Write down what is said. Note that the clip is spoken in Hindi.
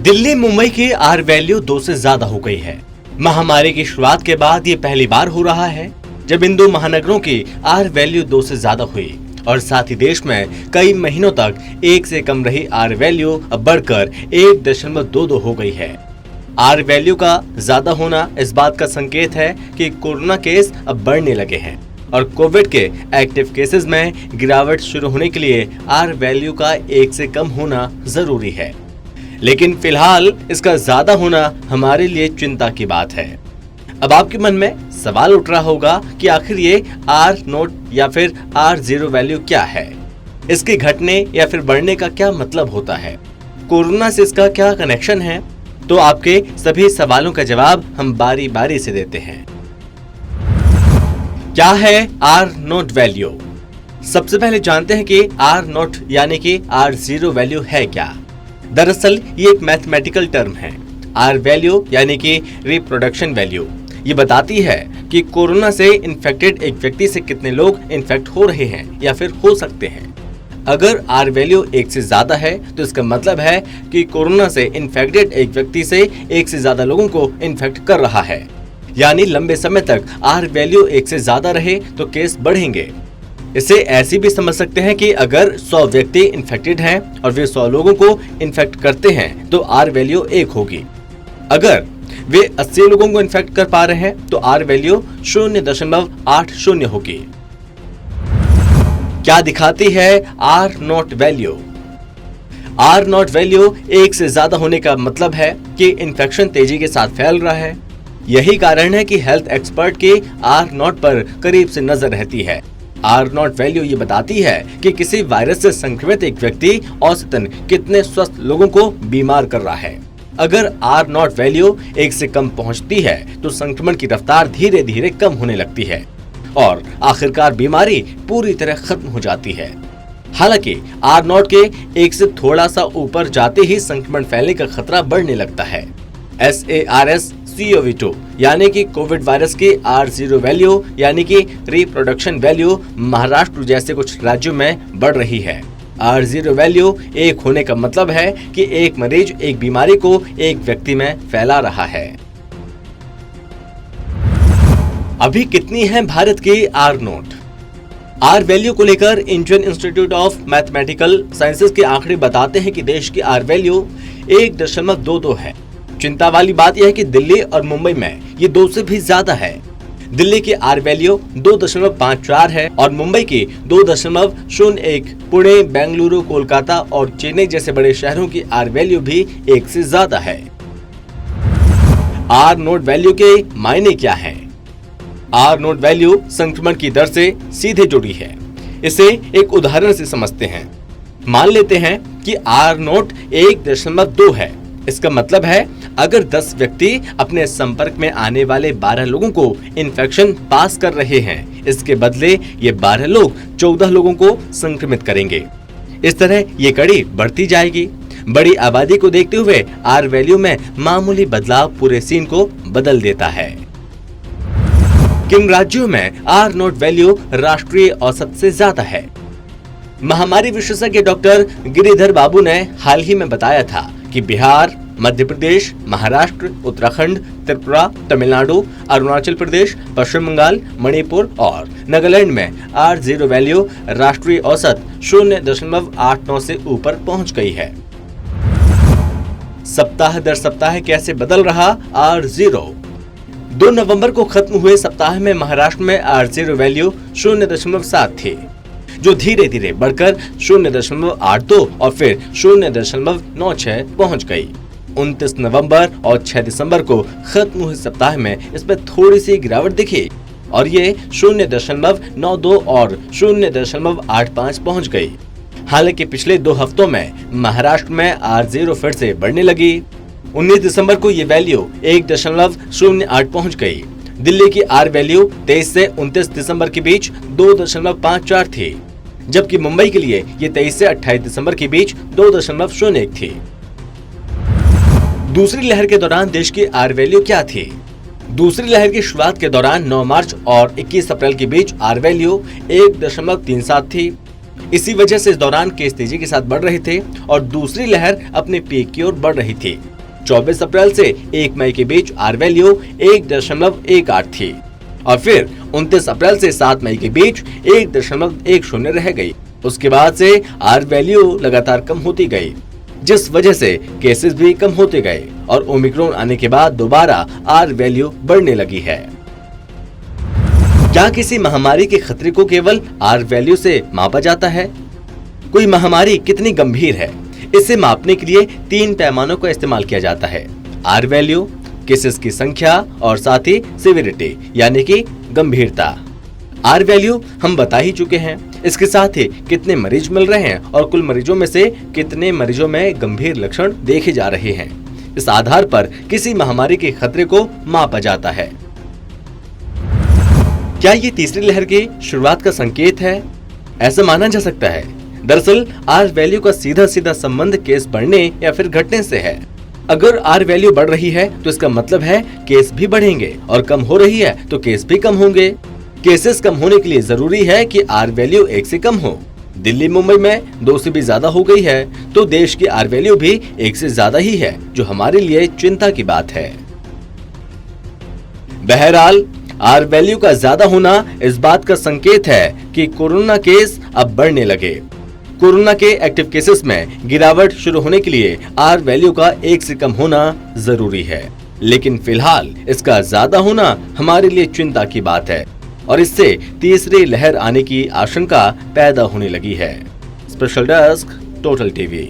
दिल्ली मुंबई की आर वैल्यू 2 से ज्यादा हो गई है। महामारी की शुरुआत के बाद ये पहली बार हो रहा है जब इन दो महानगरों की आर वैल्यू 2 से ज्यादा हुई और साथ ही देश में कई महीनों तक 1 से कम रही आर वैल्यू अब बढ़कर 1.22 हो गई है। आर वैल्यू का ज्यादा होना इस बात का संकेत है कि कोरोना केस अब बढ़ने लगे हैं और कोविड के एक्टिव केसेस में गिरावट शुरू होने के लिए आर वैल्यू का 1 से कम होना जरूरी है। लेकिन फिलहाल इसका ज्यादा होना हमारे लिए चिंता की बात है। अब आपके मन में सवाल उठ रहा होगा कि आखिर ये आर नोट या फिर आर जीरो वैल्यू क्या है, इसके घटने या फिर बढ़ने का क्या मतलब होता है, कोरोना से इसका क्या कनेक्शन है। तो आपके सभी सवालों का जवाब हम बारी बारी से देते हैं। क्या है आर नोट वैल्यू? सबसे पहले जानते हैं कि आर नोट यानी कि आर जीरो वैल्यू है क्या। दरअसल ये एक मैथमेटिकल टर्म है। आर वैल्यू यानी कि रिप्रोडक्शन वैल्यू ये बताती है कि कोरोना से इन्फेक्टेड एक व्यक्ति से कितने लोग इन्फेक्ट हो रहे हैं या फिर हो सकते हैं। अगर आर वैल्यू 1 से ज्यादा है तो इसका मतलब है कि कोरोना से इन्फेक्टेड एक व्यक्ति से 1 से ज्यादा लोगों को इन्फेक्ट कर रहा है। यानी लंबे समय तक आर वैल्यू 1 से ज्यादा रहे तो केस बढ़ेंगे। इसे ऐसे भी समझ सकते हैं कि अगर 100 व्यक्ति इन्फेक्टेड हैं और वे 100 लोगों को इन्फेक्ट करते हैं तो आर वैल्यू 1 होगी। अगर वे 80 लोगों को इन्फेक्ट कर पा रहे हैं तो आर वैल्यू 0.80 होगी। क्या दिखाती है R naught value? R naught value 1 से ज्यादा होने का मतलब है कि इन्फेक्शन तेजी के साथ फैल रहा है। यही कारण है कि हेल्थ एक्सपर्ट की आर नॉट पर करीब से नजर रहती है। आर नॉट वैल्यू ये बताती है कि किसी वायरस से संक्रमित एक व्यक्ति औसतन कितने स्वस्थ लोगों को बीमार कर रहा है। अगर आर नॉट वैल्यू 1 से कम पहुंचती है तो संक्रमण की रफ्तार धीरे धीरे कम होने लगती है और आखिरकार बीमारी पूरी तरह खत्म हो जाती है। हालांकि आर नॉट के 1 से थोड़ा सा ऊपर जाते ही संक्रमण फैलने का खतरा बढ़ने लगता है। SARS-CoV-2 यानी कि कोविड वायरस की आर जीरो वैल्यू यानी कि रिप्रोडक्शन वैल्यू महाराष्ट्र जैसे कुछ राज्यों में बढ़ रही है। आर जीरो वैल्यू 1 होने का मतलब है कि एक मरीज एक बीमारी को एक व्यक्ति में फैला रहा है। अभी कितनी है भारत की आर नोट? आर वैल्यू को लेकर Indian institute of mathematical sciences के आंकड़े बताते हैं कि देश की आर वैल्यू 1.22 है। चिंता वाली बात यह है कि दिल्ली और मुंबई में ये 2 से भी ज्यादा है। दिल्ली की आर वैल्यू 2.54 है और मुंबई की 2.01। पुणे, बेंगलुरु, कोलकाता और चेन्नई जैसे बड़े शहरों की आर वैल्यू भी 1 से ज्यादा है। आर नोट वैल्यू के मायने क्या हैं? आर नोट वैल्यू संक्रमण की दर से सीधे जुड़ी है। इसे एक उदाहरण से समझते हैं। मान लेते हैं कि आर नोट 1.2 है। इसका मतलब है अगर 10 व्यक्ति अपने संपर्क में आने वाले 12 लोगों को इन्फेक्शन पास कर रहे हैं, इसके बदले ये 12 लोग 14 लोगों को संक्रमित करेंगे। इस तरह ये कड़ी बढ़ती जाएगी। बड़ी आबादी को देखते हुए आर वैल्यू में मामूली बदलाव पूरे सीन को बदल देता है। किन राज्यों में आर नोट वैल्यू राष्ट्रीय औसत से ज्यादा है? महामारी विशेषज्ञ डॉक्टर गिरिधर बाबू ने हाल ही में बताया था कि बिहार, मध्य प्रदेश, महाराष्ट्र, उत्तराखंड, त्रिपुरा, तमिलनाडु, अरुणाचल प्रदेश, पश्चिम बंगाल, मणिपुर और नागालैंड में आर जीरो वैल्यू राष्ट्रीय औसत 0.89 से ऊपर पहुंच गई है। सप्ताह दर सप्ताह कैसे बदल रहा आर जीरो? 2 नवंबर को खत्म हुए सप्ताह में महाराष्ट्र में आर जीरो वैल्यू 0.7 थी, जो धीरे धीरे बढ़कर 0.82 और फिर 0.96 पहुंच गई। 29 नवंबर और 6 दिसंबर को खत्म हुए सप्ताह में इसमें थोड़ी सी गिरावट दिखी और ये 0.92 और 0.85 पहुंच गई। हालांकि पिछले 2 हफ्तों में महाराष्ट्र में आर जीरो फिर से बढ़ने लगी। 19 दिसंबर को ये वैल्यू 1.08 पहुंच गई। दिल्ली की आर वैल्यू 23 से 29 दिसंबर के बीच 2.54 थी, जबकि मुंबई के लिए ये 23 से 28 दिसंबर के बीच 2.01 थी। दूसरी लहर के दौरान देश की आर वैल्यू क्या थी? दूसरी लहर की शुरुआत के दौरान 9 मार्च और 21 अप्रैल के बीच आर वैल्यू 1.37 थी। इसी वजह से इस दौरान केस तेजी के साथ बढ़ रहे थे और दूसरी लहर अपने पीक की ओर बढ़ रही थी। 24 अप्रैल से 1 मई के बीच आर वैल्यू 1.18 थी और फिर 29 अप्रैल से 7 मई के बीच 1.10 रह गई। उसके बाद से आर वैल्यू लगातार कम होती गई, जिस वजह से केसेस भी कम होते गए और ओमिक्रॉन आने के बाद दोबारा आर वैल्यू बढ़ने लगी है। क्या किसी महामारी के खतरे को केवल आर वैल्यू से मापा जाता है? कोई महामारी कितनी गंभीर है, इसे मापने के लिए 3 पैमानों का इस्तेमाल किया जाता है। आर वैल्यू, केसेस की संख्या और साथ ही सिविरिटी यानी कि गंभीरता। आर वैल्यू हम बता ही चुके हैं, इसके साथ ही कितने मरीज मिल रहे हैं और कुल मरीजों में से कितने मरीजों में गंभीर लक्षण देखे जा रहे हैं। इस आधार पर किसी महामारी के खतरे को मापा जाता है। क्या ये तीसरी लहर की शुरुआत का संकेत है? ऐसा माना जा सकता है। दरअसल आर वैल्यू का सीधा सीधा संबंध केस बढ़ने या फिर घटने से है। अगर आर वैल्यू बढ़ रही है तो इसका मतलब है केस भी बढ़ेंगे और कम हो रही है तो केस भी कम होंगे। केसेस कम होने के लिए जरूरी है कि आर वैल्यू 1 से कम हो। दिल्ली मुंबई में 2 से भी ज्यादा हो गई है तो देश की आर वैल्यू भी 1 से ज्यादा ही है, जो हमारे लिए चिंता की बात है। बहरहाल आर वैल्यू का ज्यादा होना इस बात का संकेत है कि कोरोना केस अब बढ़ने लगे। कोरोना के एक्टिव केसेस में गिरावट शुरू होने के लिए आर वैल्यू का 1 से कम होना जरूरी है, लेकिन फिलहाल इसका ज्यादा होना हमारे लिए चिंता की बात है और इससे तीसरी लहर आने की आशंका पैदा होने लगी है। Special desk, total TV.